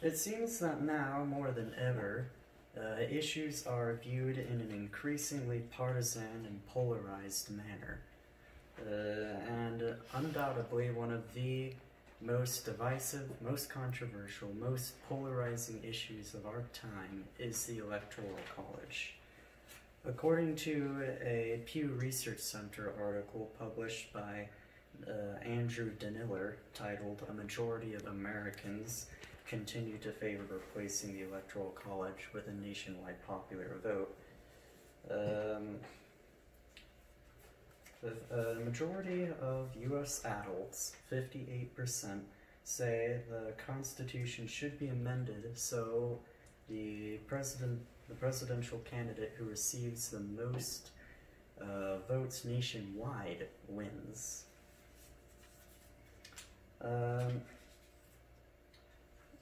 It seems that now, more than ever, issues are viewed in an increasingly partisan and polarized manner. And undoubtedly one of the most divisive, most controversial, most polarizing issues of our time is the Electoral College. According to a Pew Research Center article published by Andrew Daniller titled "A Majority of Americans Continue to Favor Replacing the Electoral College with a Nationwide Popular Vote," the majority of U.S. adults, 58%, say the Constitution should be amended so the presidential candidate who receives the most votes nationwide wins.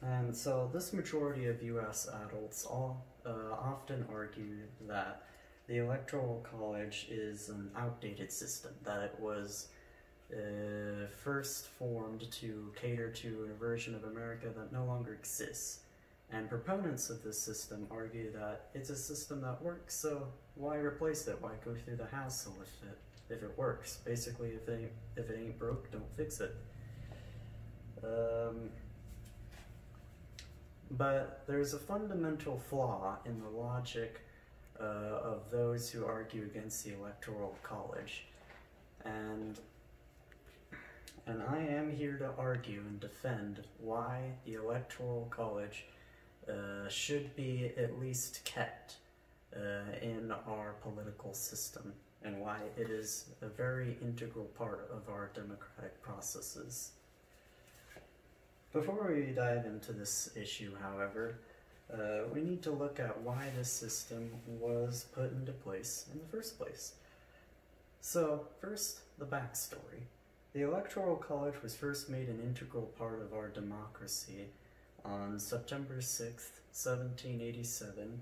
And so this majority of U.S. adults often argue that the Electoral College is an outdated system, that it was first formed to cater to a version of America that no longer exists. And proponents of this system argue that it's a system that works, so why replace it? Why go through the hassle if it works? Basically, if it ain't broke, don't fix it. But there's a fundamental flaw in the logic of those who argue against the Electoral College. And I am here to argue and defend why the Electoral College should be at least kept in our political system, and why it is a very integral part of our democratic processes. Before we dive into this issue, however, we need to look at why this system was put into place in the first place. So, first, the backstory. The Electoral College was first made an integral part of our democracy on September 6th, 1787,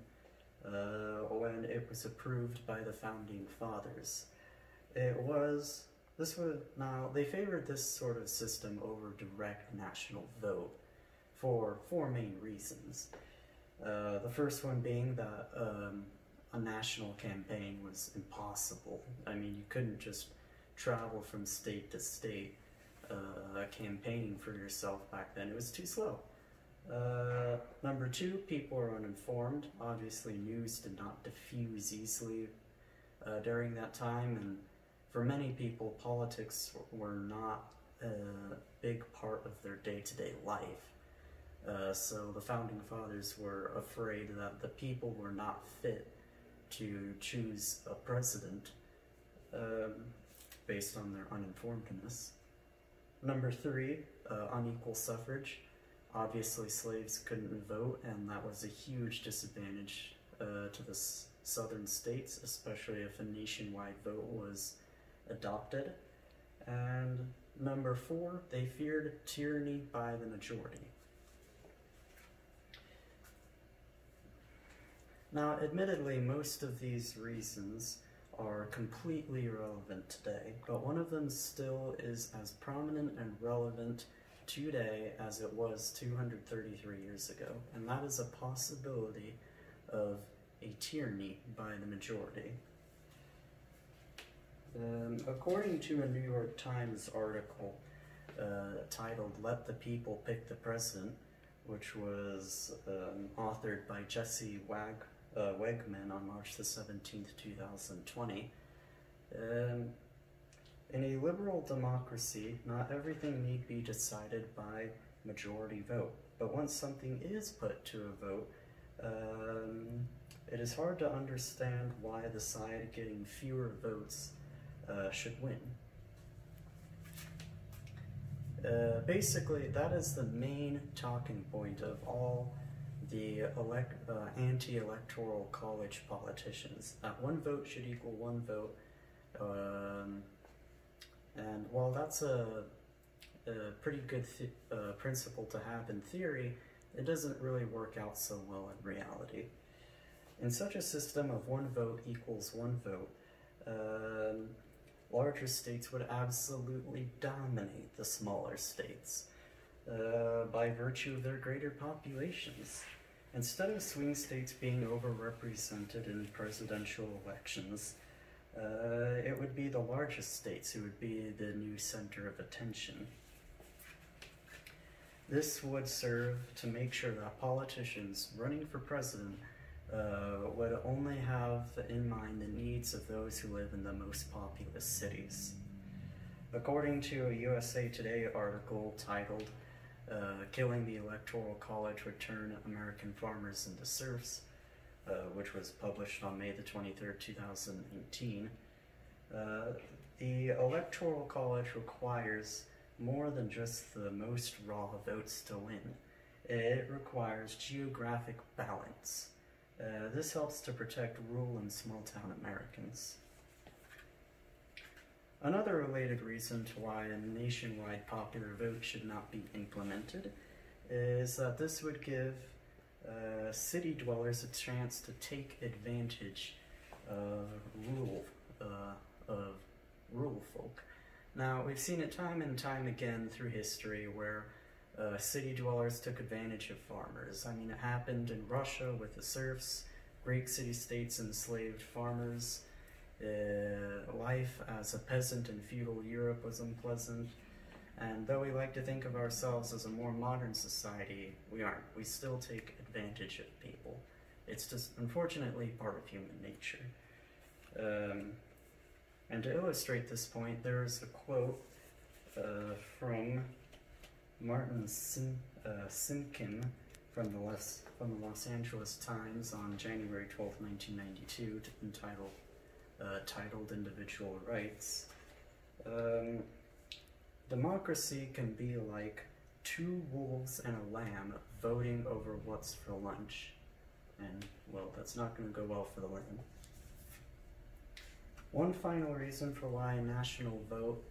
when it was approved by the Founding Fathers. They favored this sort of system over direct national vote for four main reasons. The first one being that a national campaign was impossible. I mean, you couldn't just travel from state to state campaigning for yourself back then. It was too slow. Number two, people were uninformed. Obviously, news did not diffuse easily during that time, and for many people, politics were not a big part of their day-to-day life. So the Founding Fathers were afraid that the people were not fit to choose a president based on their uninformedness. Number three, unequal suffrage. Obviously, slaves couldn't vote, and that was a huge disadvantage to the southern states, especially if a nationwide vote was adopted. And number four, they feared tyranny by the majority. Now, admittedly, most of these reasons are completely irrelevant today, but one of them still is as prominent and relevant today as it was 233 years ago, and that is a possibility of a tyranny by the majority. According to a New York Times article titled "Let the People Pick the President," which was authored by Jesse Wegman on March the 17th, 2020, in a liberal democracy, not everything need be decided by majority vote, but once something is put to a vote, it is hard to understand why the side getting fewer votes should win. Basically, that is the main talking point of all the anti-electoral college politicians, that one vote should equal one vote, and while that's a pretty good principle to have in theory, it doesn't really work out so well in reality. In such a system of one vote equals one vote, larger states would absolutely dominate the smaller states. by virtue of their greater populations. Instead of swing states being overrepresented in presidential elections, it would be the largest states who would be the new center of attention. This would serve to make sure that politicians running for president would only have in mind the needs of those who live in the most populous cities. According to a USA Today article titled, Killing the Electoral College Would Turn American Farmers into Serfs, which was published on May the 23rd, 2018, the Electoral College requires more than just the most raw votes to win. It requires geographic balance. This helps to protect rural and small-town Americans. Another related reason to why a nationwide popular vote should not be implemented is that this would give city dwellers a chance to take advantage of rural folk. Now, we've seen it time and time again through history where city dwellers took advantage of farmers. I mean, it happened in Russia with the serfs. Greek city-states enslaved farmers. Life as a peasant in feudal Europe was unpleasant. And though we like to think of ourselves as a more modern society, we aren't. We still take advantage of people. It's just, unfortunately, part of human nature. And to illustrate this point, there is a quote from Martin Simkin from the Los Angeles Times on January 12, 1992, titled Individual Rights. Democracy can be like two wolves and a lamb voting over what's for lunch. And, well, that's not going to go well for the lamb. One final reason for why a national vote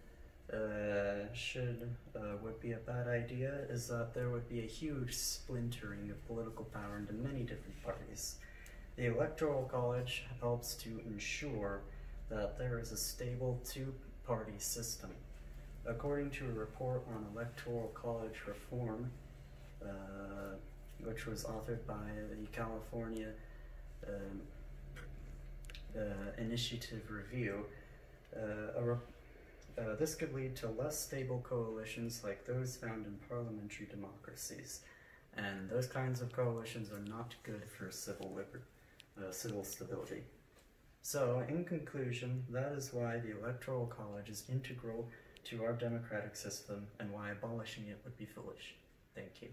would be a bad idea is that there would be a huge splintering of political power into many different parties. The Electoral College helps to ensure that there is a stable two-party system. According to a report on Electoral College reform, which was authored by the California Initiative Review, this could lead to less stable coalitions like those found in parliamentary democracies. And those kinds of coalitions are not good for civil stability. So, in conclusion, that is why the Electoral College is integral to our democratic system and why abolishing it would be foolish. Thank you.